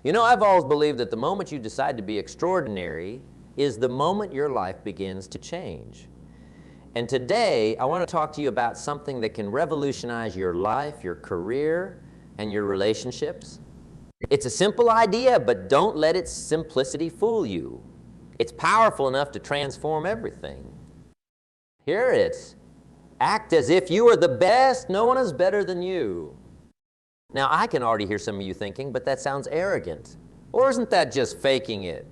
You know, I've always believed that the moment you decide to be extraordinary is the moment your life begins to change. And today, I want to talk to you about something that can revolutionize your life, your career, and your relationships. It's a simple idea, but don't let its simplicity fool you. It's powerful enough to transform everything. Here it's, act as if you are the best. No one is better than you. Now, I can already hear some of you thinking, but that sounds arrogant. Or isn't that just faking it?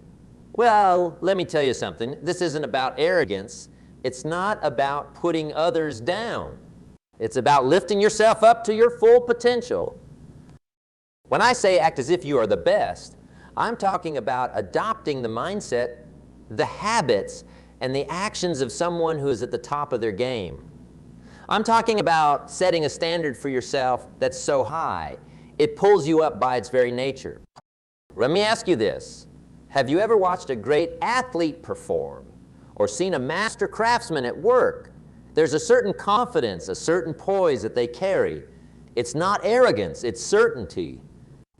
Well, let me tell you something. This isn't about arrogance. It's not about putting others down. It's about lifting yourself up to your full potential. When I say act as if you are the best, I'm talking about adopting the mindset, the habits, and the actions of someone who is at the top of their game. I'm talking about setting a standard for yourself that's so high, it pulls you up by its very nature. Let me ask you this. Have you ever watched a great athlete perform or seen a master craftsman at work? There's a certain confidence, a certain poise that they carry. It's not arrogance, it's certainty.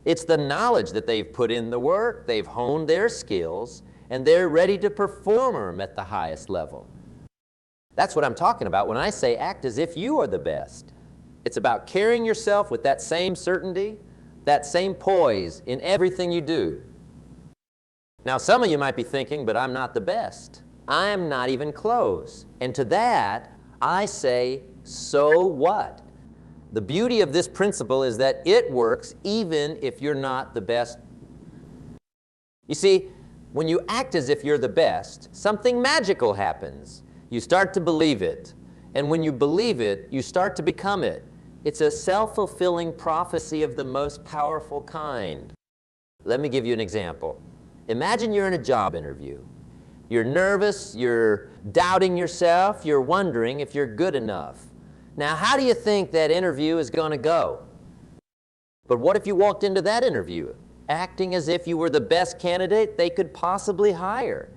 It's the knowledge that they've put in the work, they've honed their skills, and they're ready to perform them at the highest level. That's what I'm talking about when I say act as if you are the best. It's about carrying yourself with that same certainty, that same poise in everything you do. Now, some of you might be thinking, but I'm not the best. I'm not even close. And to that, I say, so what? The beauty of this principle is that it works even if you're not the best. You see, when you act as if you're the best, something magical happens. You start to believe it. And when you believe it, you start to become it. It's a self-fulfilling prophecy of the most powerful kind. Let me give you an example. Imagine you're in a job interview. You're nervous, you're doubting yourself, you're wondering if you're good enough. Now, how do you think that interview is going to go? But what if you walked into that interview acting as if you were the best candidate they could possibly hire?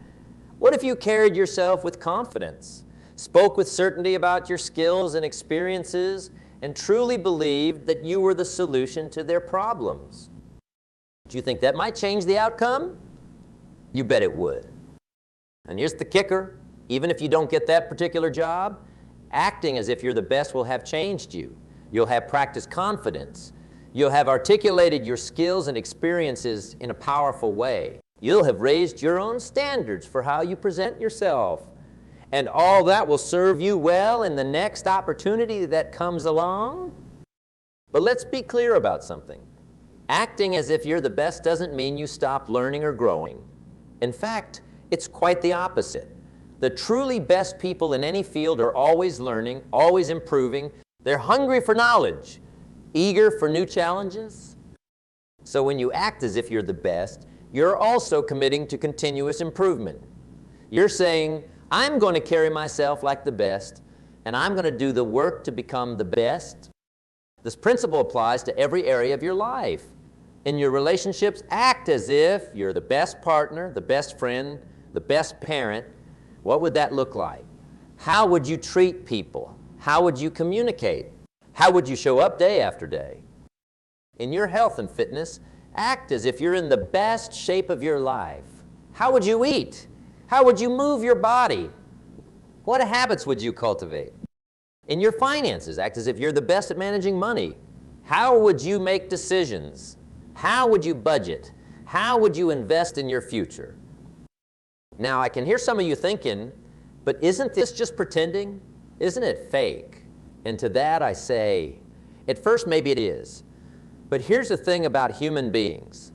What if you carried yourself with confidence, spoke with certainty about your skills and experiences, and truly believed that you were the solution to their problems? Do you think that might change the outcome? You bet it would. And here's the kicker. Even if you don't get that particular job, acting as if you're the best will have changed you. You'll have practiced confidence. You'll have articulated your skills and experiences in a powerful way. You'll have raised your own standards for how you present yourself. And all that will serve you well in the next opportunity that comes along. But let's be clear about something. Acting as if you're the best doesn't mean you stop learning or growing. In fact, it's quite the opposite. The truly best people in any field are always learning, always improving. They're hungry for knowledge, eager for new challenges. So when you act as if you're the best, you're also committing to continuous improvement. You're saying, I'm going to carry myself like the best, and I'm going to do the work to become the best. This principle applies to every area of your life. In your relationships, act as if you're the best partner, the best friend, the best parent. What would that look like? How would you treat people? How would you communicate? How would you show up day after day? In your health and fitness, act as if you're in the best shape of your life. How would you eat? How would you move your body? What habits would you cultivate? In your finances, act as if you're the best at managing money. How would you make decisions? How would you budget? How would you invest in your future? Now, I can hear some of you thinking, but isn't this just pretending? Isn't it fake? And to that I say, at first maybe it is. But here's the thing about human beings.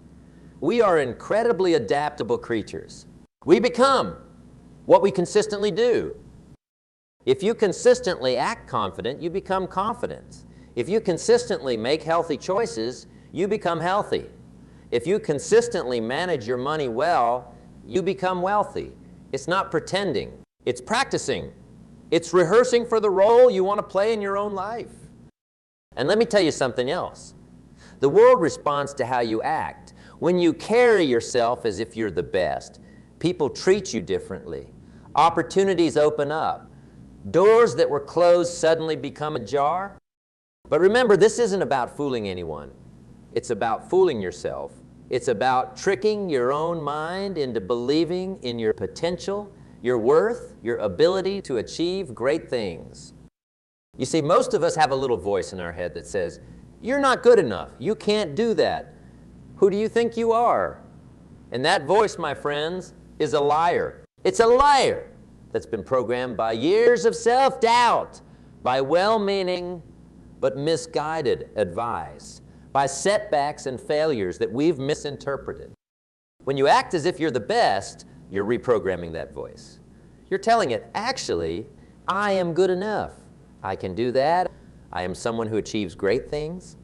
We are incredibly adaptable creatures. We become what we consistently do. If you consistently act confident, you become confident. If you consistently make healthy choices, you become healthy. If you consistently manage your money well, you become wealthy. It's not pretending. It's practicing. It's rehearsing for the role you want to play in your own life. And let me tell you something else. The world responds to how you act. When you carry yourself as if you're the best, people treat you differently. Opportunities open up. Doors that were closed suddenly become ajar. But remember, this isn't about fooling anyone. It's about fooling yourself It's about tricking your own mind into believing in your potential, your worth, your ability to achieve great things. You see, most of us have a little voice in our head that says, "You're not good enough. You can't do that. Who do you think you are?" And that voice, my friends, is a liar. It's a liar that's been programmed by years of self-doubt, by well-meaning but misguided advice, by setbacks and failures that we've misinterpreted. When you act as if you're the best, you're reprogramming that voice. You're telling it, actually, I am good enough. I can do that. I am someone who achieves great things.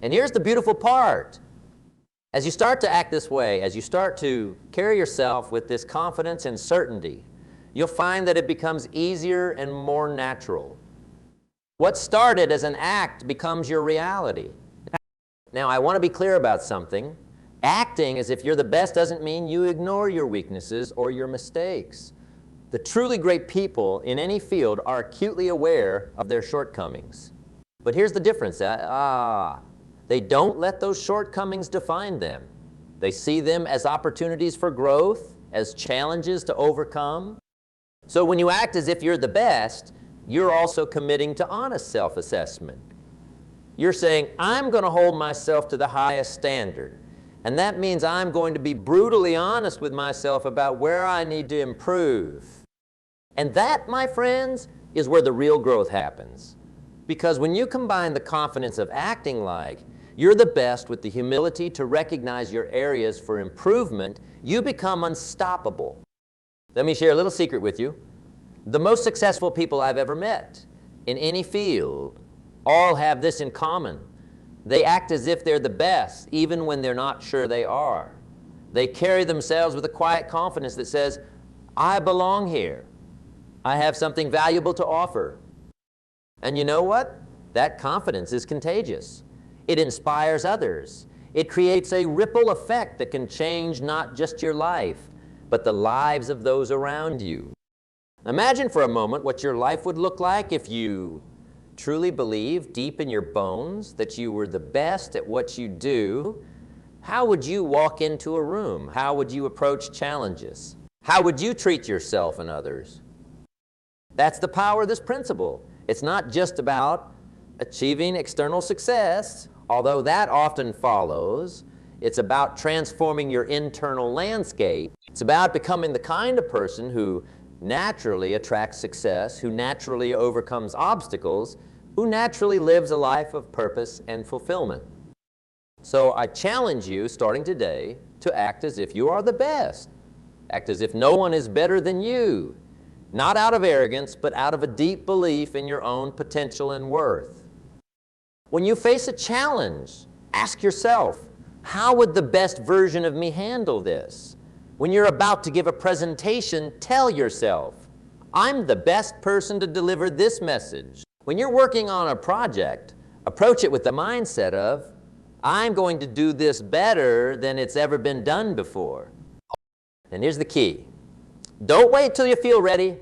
And here's the beautiful part. As you start to act this way, as you start to carry yourself with this confidence and certainty, you'll find that it becomes easier and more natural. What started as an act becomes your reality. Now, I want to be clear about something. Acting as if you're the best doesn't mean you ignore your weaknesses or your mistakes. The truly great people in any field are acutely aware of their shortcomings. But here's the difference. They don't let those shortcomings define them. They see them as opportunities for growth, as challenges to overcome. So when you act as if you're the best, you're also committing to honest self-assessment. You're saying, I'm going to hold myself to the highest standard. And that means I'm going to be brutally honest with myself about where I need to improve. And that, my friends, is where the real growth happens. Because when you combine the confidence of acting like you're the best with the humility to recognize your areas for improvement, you become unstoppable. Let me share a little secret with you. The most successful people I've ever met in any field all have this in common. They act as if they're the best, even when they're not sure they are. They carry themselves with a quiet confidence that says, I belong here. I have something valuable to offer. And you know what? That confidence is contagious. It inspires others. It creates a ripple effect that can change not just your life, but the lives of those around you. Imagine for a moment what your life would look like if you truly believed deep in your bones that you were the best at what you do. How would you walk into a room? How would you approach challenges? How would you treat yourself and others? That's the power of this principle. It's not just about achieving external success, although that often follows. It's about transforming your internal landscape. It's about becoming the kind of person who naturally attracts success, who naturally overcomes obstacles, who naturally lives a life of purpose and fulfillment. So I challenge you, starting today, to act as if you are the best. Act as if no one is better than you. Not out of arrogance, but out of a deep belief in your own potential and worth. When you face a challenge, ask yourself, how would the best version of me handle this? When you're about to give a presentation, tell yourself, I'm the best person to deliver this message. When you're working on a project, approach it with the mindset of, I'm going to do this better than it's ever been done before. And here's the key. Don't wait until you feel ready.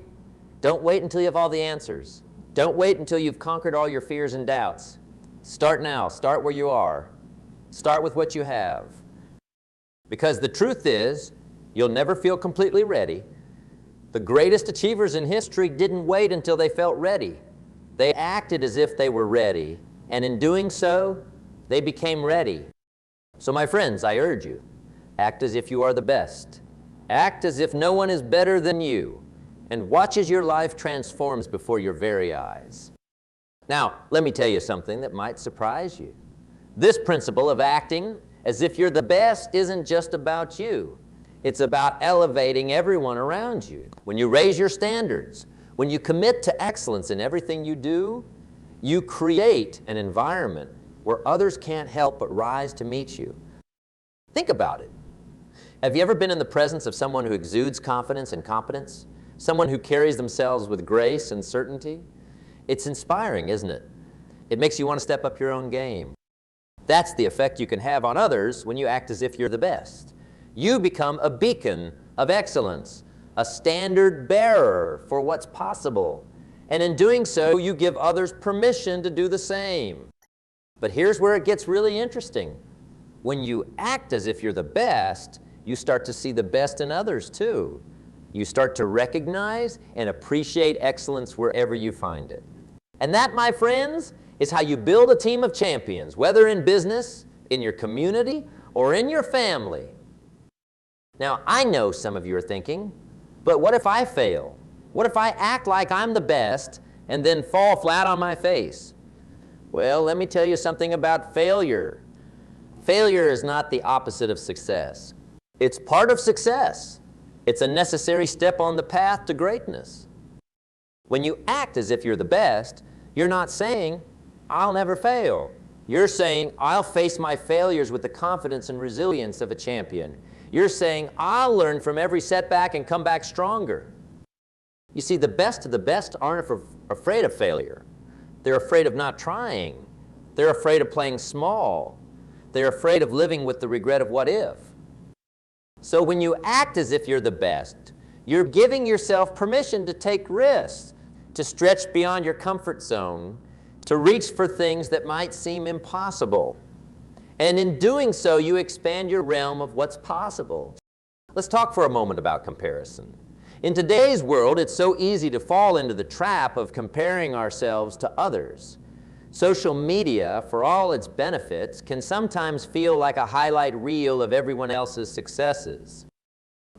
Don't wait until you have all the answers. Don't wait until you've conquered all your fears and doubts. Start now. Start where you are. Start with what you have. Because the truth is, you'll never feel completely ready. The greatest achievers in history didn't wait until they felt ready. They acted as if they were ready, and in doing so, they became ready. So my friends, I urge you, act as if you are the best. Act as if no one is better than you, and watch as your life transforms before your very eyes. Now, let me tell you something that might surprise you. This principle of acting as if you're the best isn't just about you. It's about elevating everyone around you. When you raise your standards, when you commit to excellence in everything you do, you create an environment where others can't help but rise to meet you. Think about it. Have you ever been in the presence of someone who exudes confidence and competence? Someone who carries themselves with grace and certainty? It's inspiring, isn't it? It makes you want to step up your own game. That's the effect you can have on others when you act as if you're the best. You become a beacon of excellence, a standard bearer for what's possible. And in doing so, you give others permission to do the same. But here's where it gets really interesting. When you act as if you're the best, you start to see the best in others too. You start to recognize and appreciate excellence wherever you find it. And that, my friends, is how you build a team of champions, whether in business, in your community, or in your family. Now, I know some of you are thinking, but what if I fail? What if I act like I'm the best and then fall flat on my face? Well, let me tell you something about failure. Failure is not the opposite of success. It's part of success. It's a necessary step on the path to greatness. When you act as if you're the best, you're not saying, I'll never fail. You're saying, I'll face my failures with the confidence and resilience of a champion. You're saying, I'll learn from every setback and come back stronger. You see, the best of the best aren't afraid of failure. They're afraid of not trying. They're afraid of playing small. They're afraid of living with the regret of what if. So when you act as if you're the best, you're giving yourself permission to take risks, to stretch beyond your comfort zone, to reach for things that might seem impossible. And in doing so, you expand your realm of what's possible. Let's talk for a moment about comparison. In today's world, it's so easy to fall into the trap of comparing ourselves to others. Social media, for all its benefits, can sometimes feel like a highlight reel of everyone else's successes.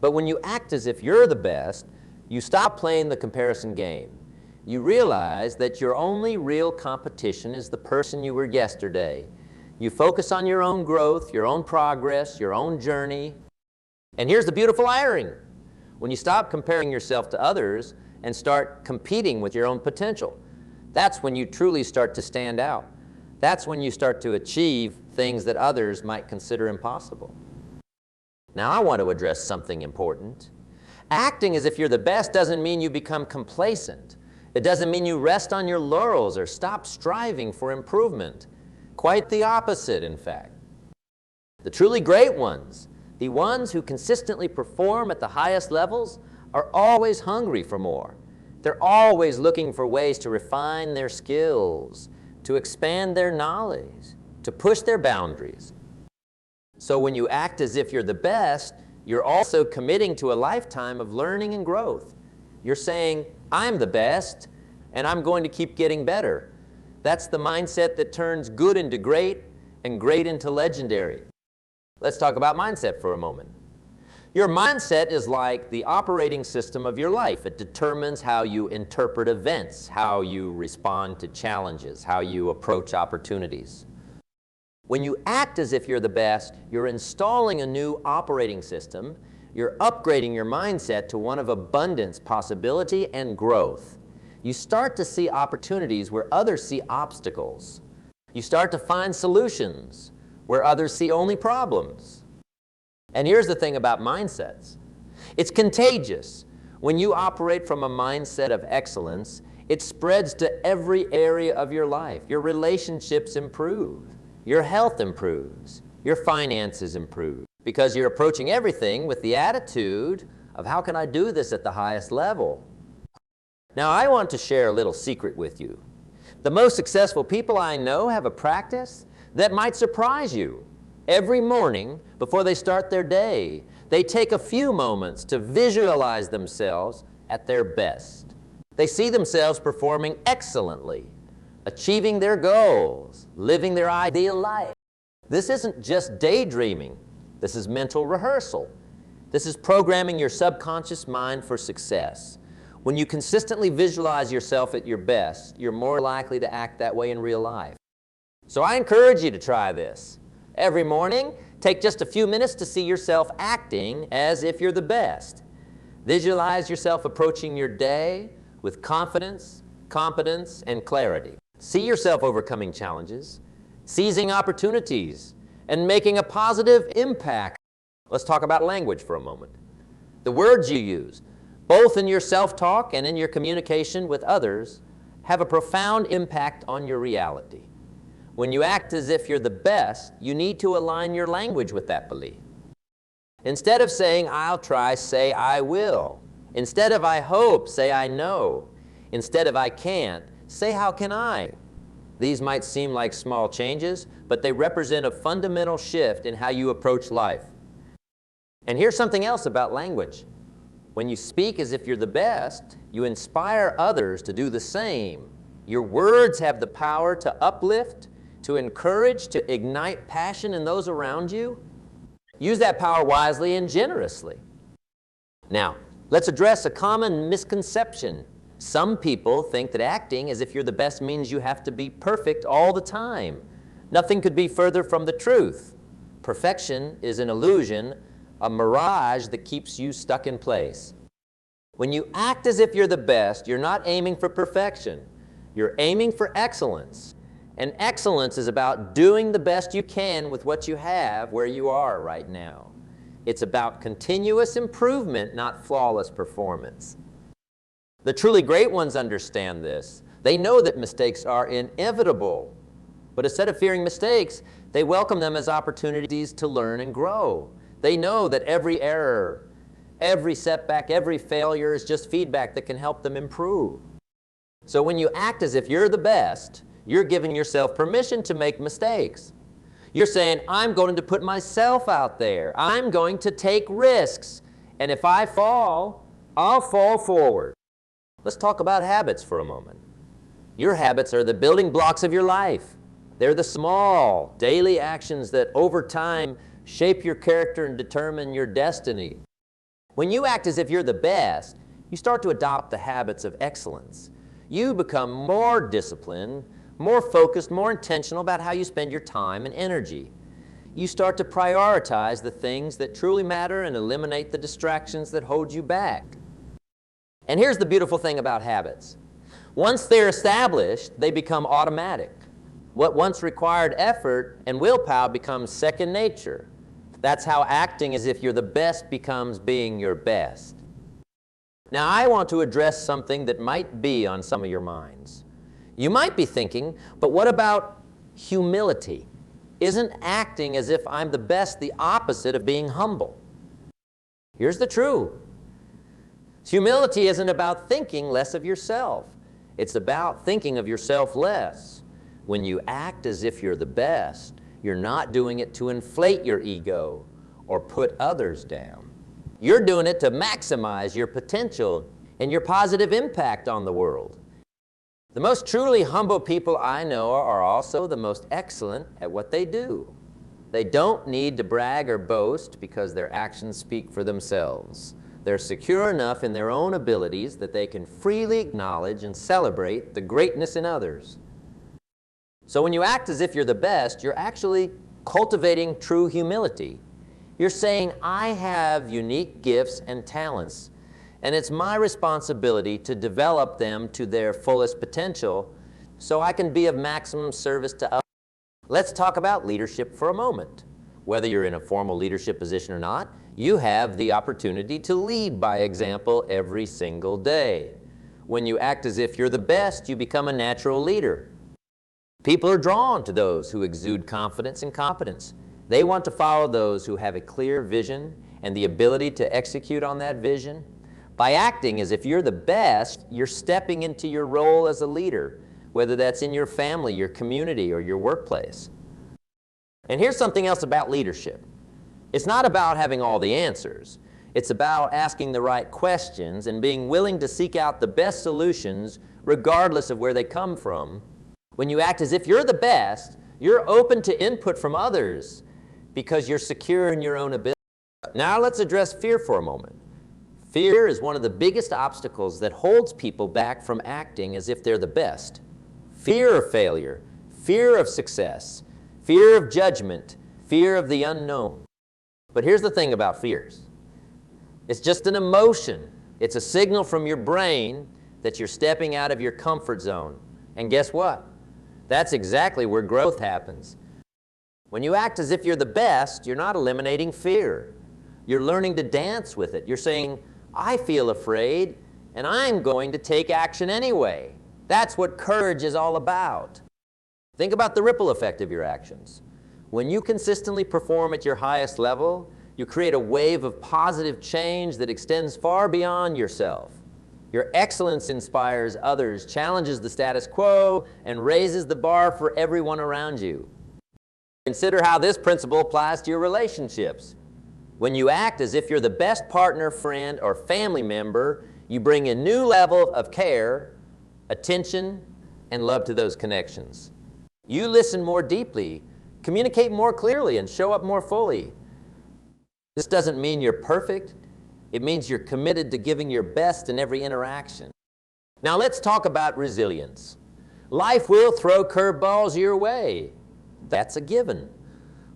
But when you act as if you're the best, you stop playing the comparison game. You realize that your only real competition is the person you were yesterday. You focus on your own growth, your own progress, your own journey. And here's the beautiful irony. When you stop comparing yourself to others and start competing with your own potential, that's when you truly start to stand out. That's when you start to achieve things that others might consider impossible. Now, I want to address something important. Acting as if you're the best doesn't mean you become complacent. It doesn't mean you rest on your laurels or stop striving for improvement. Quite the opposite, in fact. The truly great ones, the ones who consistently perform at the highest levels, are always hungry for more. They're always looking for ways to refine their skills, to expand their knowledge, to push their boundaries. So when you act as if you're the best, you're also committing to a lifetime of learning and growth. You're saying, I'm the best, and I'm going to keep getting better. That's the mindset that turns good into great and great into legendary. Let's talk about mindset for a moment. Your mindset is like the operating system of your life. It determines how you interpret events, how you respond to challenges, how you approach opportunities. When you act as if you're the best, you're installing a new operating system. You're upgrading your mindset to one of abundance, possibility, and growth. You start to see opportunities where others see obstacles. You start to find solutions where others see only problems. And here's the thing about mindsets. It's contagious. When you operate from a mindset of excellence, it spreads to every area of your life. Your relationships improve. Your health improves. Your finances improve. Because you're approaching everything with the attitude of, how can I do this at the highest level? Now, I want to share a little secret with you. The most successful people I know have a practice that might surprise you. Every morning, before they start their day, they take a few moments to visualize themselves at their best. They see themselves performing excellently, achieving their goals, living their ideal life. This isn't just daydreaming. This is mental rehearsal. This is programming your subconscious mind for success. When you consistently visualize yourself at your best, you're more likely to act that way in real life. So I encourage you to try this. Every morning, take just a few minutes to see yourself acting as if you're the best. Visualize yourself approaching your day with confidence, competence, and clarity. See yourself overcoming challenges, seizing opportunities, and making a positive impact. Let's talk about language for a moment. The words you use, both in your self-talk and in your communication with others, have a profound impact on your reality. When you act as if you're the best, you need to align your language with that belief. Instead of saying, I'll try, say, I will. Instead of I hope, say, I know. Instead of I can't, say, how can I? These might seem like small changes, but they represent a fundamental shift in how you approach life. And here's something else about language. When you speak as if you're the best, you inspire others to do the same. Your words have the power to uplift, to encourage, to ignite passion in those around you. Use that power wisely and generously. Now, let's address a common misconception. Some people think that acting as if you're the best means you have to be perfect all the time. Nothing could be further from the truth. Perfection is an illusion, a mirage that keeps you stuck in place. When you act as if you're the best, you're not aiming for perfection. You're aiming for excellence. And excellence is about doing the best you can with what you have where you are right now. It's about continuous improvement, not flawless performance. The truly great ones understand this. They know that mistakes are inevitable. But instead of fearing mistakes, they welcome them as opportunities to learn and grow. They know that every error, every setback, every failure is just feedback that can help them improve. So when you act as if you're the best, you're giving yourself permission to make mistakes. You're saying, I'm going to put myself out there. I'm going to take risks. And if I fall, I'll fall forward. Let's talk about habits for a moment. Your habits are the building blocks of your life. They're the small, daily actions that over time shape your character and determine your destiny. When you act as if you're the best, you start to adopt the habits of excellence. You become more disciplined, more focused, more intentional about how you spend your time and energy. You start to prioritize the things that truly matter and eliminate the distractions that hold you back. And here's the beautiful thing about habits. Once they're established, they become automatic. What once required effort and willpower becomes second nature. That's how acting as if you're the best becomes being your best. Now, I want to address something that might be on some of your minds. You might be thinking, but what about humility? Isn't acting as if I'm the best the opposite of being humble? Here's the truth. Humility isn't about thinking less of yourself. It's about thinking of yourself less. When you act as if you're the best, you're not doing it to inflate your ego or put others down. You're doing it to maximize your potential and your positive impact on the world. The most truly humble people I know are also the most excellent at what they do. They don't need to brag or boast because their actions speak for themselves. They're secure enough in their own abilities that they can freely acknowledge and celebrate the greatness in others. So when you act as if you're the best, you're actually cultivating true humility. You're saying, I have unique gifts and talents, and it's my responsibility to develop them to their fullest potential so I can be of maximum service to others. Let's talk about leadership for a moment. Whether you're in a formal leadership position or not, you have the opportunity to lead by example every single day. When you act as if you're the best, you become a natural leader. People are drawn to those who exude confidence and competence. They want to follow those who have a clear vision and the ability to execute on that vision. By acting as if you're the best, you're stepping into your role as a leader, whether that's in your family, your community, or your workplace. And here's something else about leadership. It's not about having all the answers. It's about asking the right questions and being willing to seek out the best solutions regardless of where they come from. When you act as if you're the best, you're open to input from others because you're secure in your own ability. Now let's address fear for a moment. Fear is one of the biggest obstacles that holds people back from acting as if they're the best. Fear of failure, fear of success, fear of judgment, fear of the unknown. But here's the thing about fears. It's just an emotion. It's a signal from your brain that you're stepping out of your comfort zone. And guess what? That's exactly where growth happens. When you act as if you're the best, you're not eliminating fear. You're learning to dance with it. You're saying, I feel afraid, and I'm going to take action anyway. That's what courage is all about. Think about the ripple effect of your actions. When you consistently perform at your highest level, you create a wave of positive change that extends far beyond yourself. Your excellence inspires others, challenges the status quo, and raises the bar for everyone around you. Consider how this principle applies to your relationships. When you act as if you're the best partner, friend, or family member, you bring a new level of care, attention, and love to those connections. You listen more deeply, communicate more clearly, and show up more fully. This doesn't mean you're perfect. It means you're committed to giving your best in every interaction. Now let's talk about resilience. Life will throw curveballs your way. That's a given.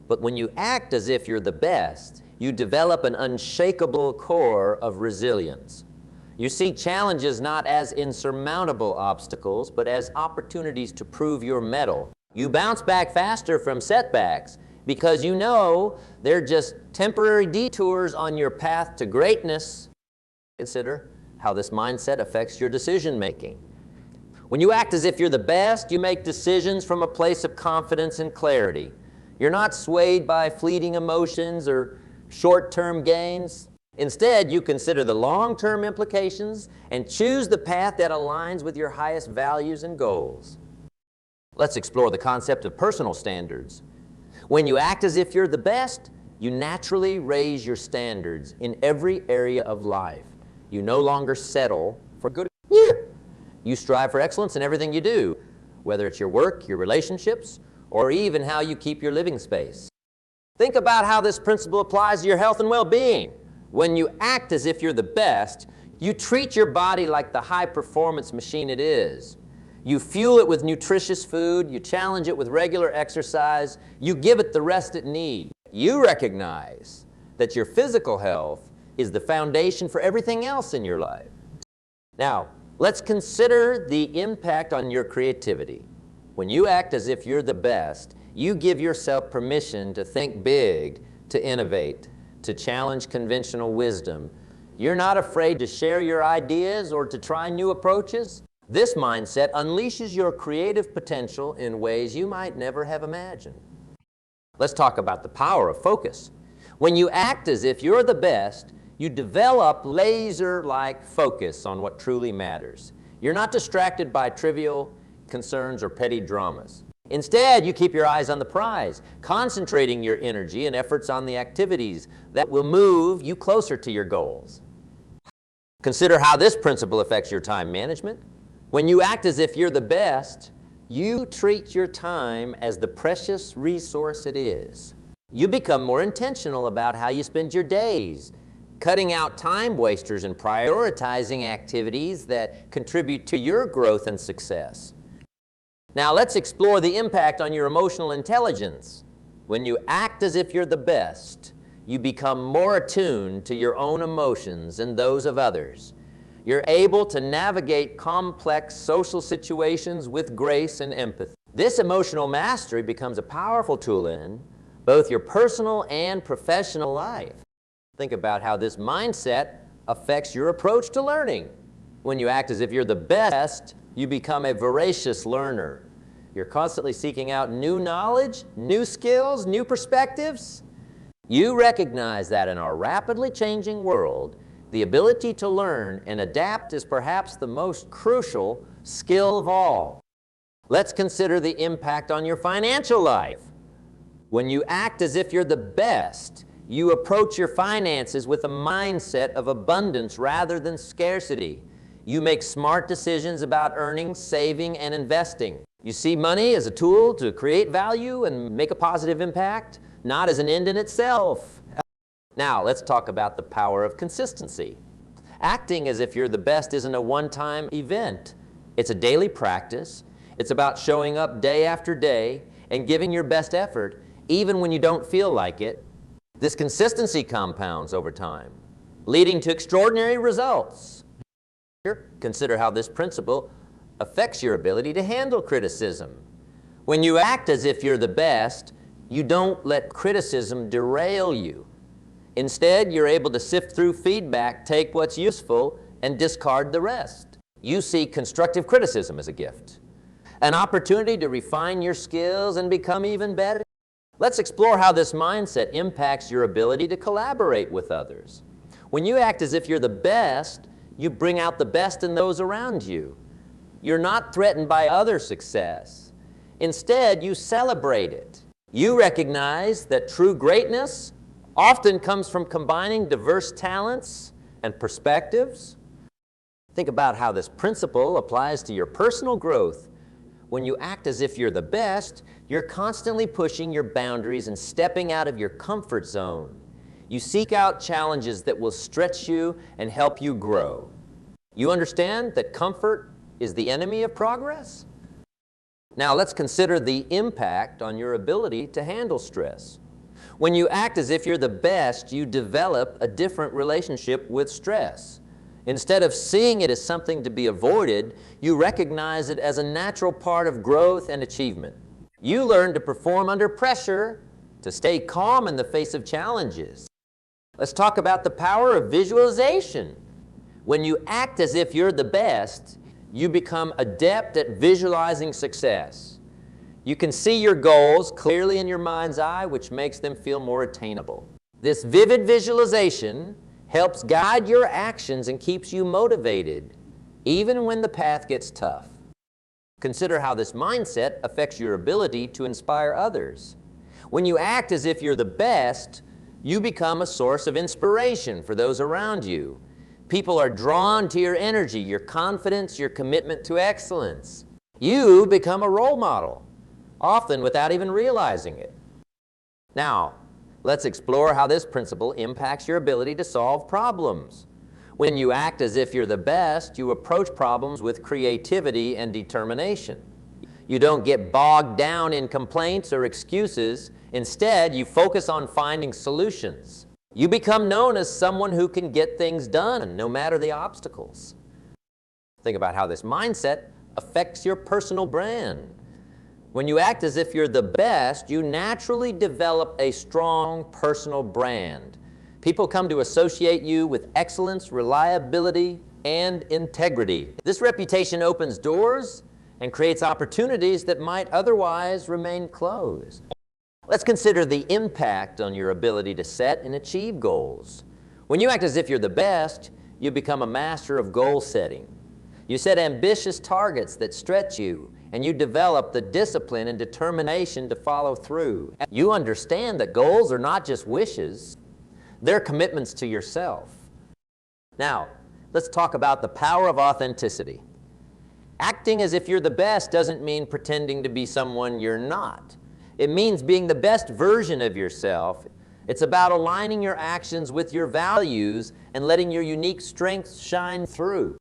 But when you act as if you're the best, you develop an unshakable core of resilience. You see challenges not as insurmountable obstacles, but as opportunities to prove your mettle. You bounce back faster from setbacks because you know they're just temporary detours on your path to greatness. Consider how this mindset affects your decision making. When you act as if you're the best, you make decisions from a place of confidence and clarity. You're not swayed by fleeting emotions or short-term gains. Instead, you consider the long-term implications and choose the path that aligns with your highest values and goals. Let's explore the concept of personal standards. When you act as if you're the best, you naturally raise your standards in every area of life. You no longer settle for good. You strive for excellence in everything you do, whether it's your work, your relationships, or even how you keep your living space. Think about how this principle applies to your health and well-being. When you act as if you're the best, you treat your body like the high-performance machine it is. You fuel it with nutritious food, you challenge it with regular exercise, you give it the rest it needs. You recognize that your physical health is the foundation for everything else in your life. Now, let's consider the impact on your creativity. When you act as if you're the best, you give yourself permission to think big, to innovate, to challenge conventional wisdom. You're not afraid to share your ideas or to try new approaches. This mindset unleashes your creative potential in ways you might never have imagined. Let's talk about the power of focus. When you act as if you're the best, you develop laser-like focus on what truly matters. You're not distracted by trivial concerns or petty dramas. Instead, you keep your eyes on the prize, concentrating your energy and efforts on the activities that will move you closer to your goals. Consider how this principle affects your time management. When you act as if you're the best, you treat your time as the precious resource it is. You become more intentional about how you spend your days, cutting out time wasters and prioritizing activities that contribute to your growth and success. Now let's explore the impact on your emotional intelligence. When you act as if you're the best, you become more attuned to your own emotions and those of others. You're able to navigate complex social situations with grace and empathy. This emotional mastery becomes a powerful tool in both your personal and professional life. Think about how this mindset affects your approach to learning. When you act as if you're the best, you become a voracious learner. You're constantly seeking out new knowledge, new skills, new perspectives. You recognize that in our rapidly changing world, the ability to learn and adapt is perhaps the most crucial skill of all. Let's consider the impact on your financial life. When you act as if you're the best, you approach your finances with a mindset of abundance rather than scarcity. You make smart decisions about earning, saving, and investing. You see money as a tool to create value and make a positive impact, not as an end in itself. Now, let's talk about the power of consistency. Acting as if you're the best isn't a one-time event. It's a daily practice. It's about showing up day after day and giving your best effort, even when you don't feel like it. This consistency compounds over time, leading to extraordinary results. Consider how this principle affects your ability to handle criticism. When you act as if you're the best, you don't let criticism derail you. Instead, you're able to sift through feedback, take what's useful, and discard the rest. You see constructive criticism as a gift, an opportunity to refine your skills and become even better. Let's explore how this mindset impacts your ability to collaborate with others. When you act as if you're the best, You bring out the best in those around you. You're not threatened by other success. Instead, you celebrate it. You recognize that true greatness often comes from combining diverse talents and perspectives. Think about how this principle applies to your personal growth. When you act as if you're the best, you're constantly pushing your boundaries and stepping out of your comfort zone. You seek out challenges that will stretch you and help you grow. You understand that comfort is the enemy of progress? Now let's consider the impact on your ability to handle stress. When you act as if you're the best, you develop a different relationship with stress. Instead of seeing it as something to be avoided, you recognize it as a natural part of growth and achievement. You learn to perform under pressure, to stay calm in the face of challenges. Let's talk about the power of visualization. When you act as if you're the best, you become adept at visualizing success. You can see your goals clearly in your mind's eye, which makes them feel more attainable. This vivid visualization helps guide your actions and keeps you motivated, even when the path gets tough. Consider how this mindset affects your ability to inspire others. When you act as if you're the best, you become a source of inspiration for those around you. People are drawn to your energy, your confidence, your commitment to excellence. You become a role model, often without even realizing it. Now, let's explore how this principle impacts your ability to solve problems. When you act as if you're the best, you approach problems with creativity and determination. You don't get bogged down in complaints or excuses. Instead, you focus on finding solutions. You become known as someone who can get things done, no matter the obstacles. Think about how this mindset affects your personal brand. When you act as if you're the best, you naturally develop a strong personal brand. People come to associate you with excellence, reliability, and integrity. This reputation opens doors and creates opportunities that might otherwise remain closed. Let's consider the impact on your ability to set and achieve goals. When you act as if you're the best, you become a master of goal setting. You set ambitious targets that stretch you, and you develop the discipline and determination to follow through. You understand that goals are not just wishes, they're commitments to yourself. Now, let's talk about the power of authenticity. Acting as if you're the best doesn't mean pretending to be someone you're not. It means being the best version of yourself. It's about aligning your actions with your values and letting your unique strengths shine through.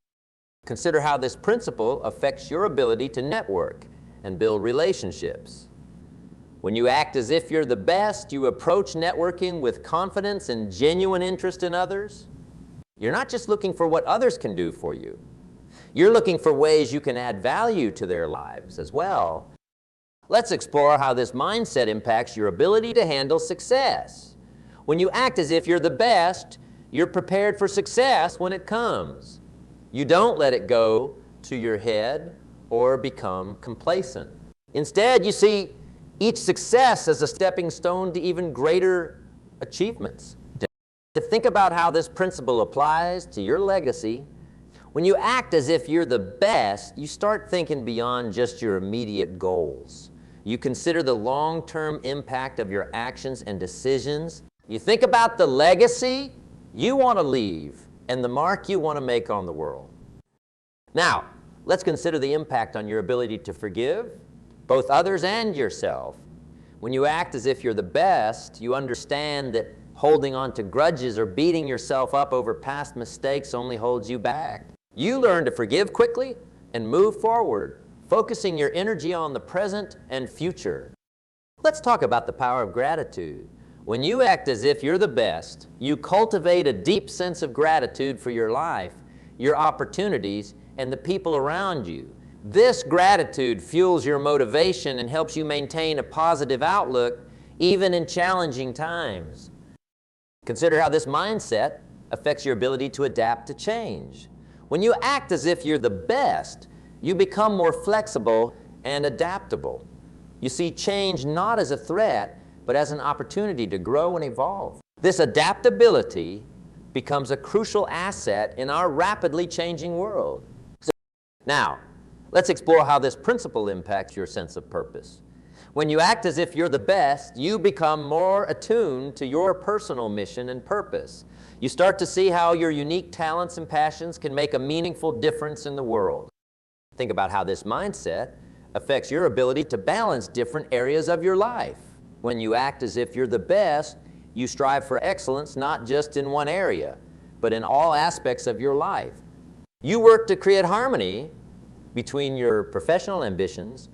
Consider how this principle affects your ability to network and build relationships. When you act as if you're the best, you approach networking with confidence and genuine interest in others. You're not just looking for what others can do for you. You're looking for ways you can add value to their lives as well. Let's explore how this mindset impacts your ability to handle success. When you act as if you're the best, you're prepared for success when it comes. You don't let it go to your head or become complacent. Instead, you see each success as a stepping stone to even greater achievements. To think about how this principle applies to your legacy, when you act as if you're the best, you start thinking beyond just your immediate goals. You consider the long-term impact of your actions and decisions. You think about the legacy you want to leave and the mark you want to make on the world. Now, let's consider the impact on your ability to forgive both others and yourself. When you act as if you're the best, you understand that holding on to grudges or beating yourself up over past mistakes only holds you back. You learn to forgive quickly and move forward, focusing your energy on the present and future. Let's talk about the power of gratitude. When you act as if you're the best, you cultivate a deep sense of gratitude for your life, your opportunities, and the people around you. This gratitude fuels your motivation and helps you maintain a positive outlook even in challenging times. Consider how this mindset affects your ability to adapt to change. When you act as if you're the best, you become more flexible and adaptable. You see change not as a threat, but as an opportunity to grow and evolve. This adaptability becomes a crucial asset in our rapidly changing world. Now, let's explore how this principle impacts your sense of purpose. When you act as if you're the best, you become more attuned to your personal mission and purpose. You start to see how your unique talents and passions can make a meaningful difference in the world. Think about how this mindset affects your ability to balance different areas of your life. When you act as if you're the best, you strive for excellence not just in one area, but in all aspects of your life. You work to create harmony between your professional ambitions,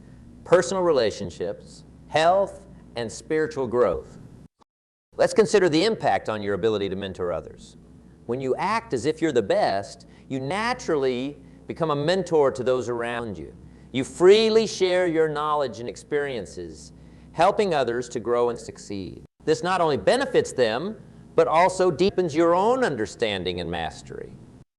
personal relationships, health, and spiritual growth. Let's consider the impact on your ability to mentor others. When you act as if you're the best, you naturally become a mentor to those around you. You freely share your knowledge and experiences, helping others to grow and succeed. This not only benefits them, but also deepens your own understanding and mastery.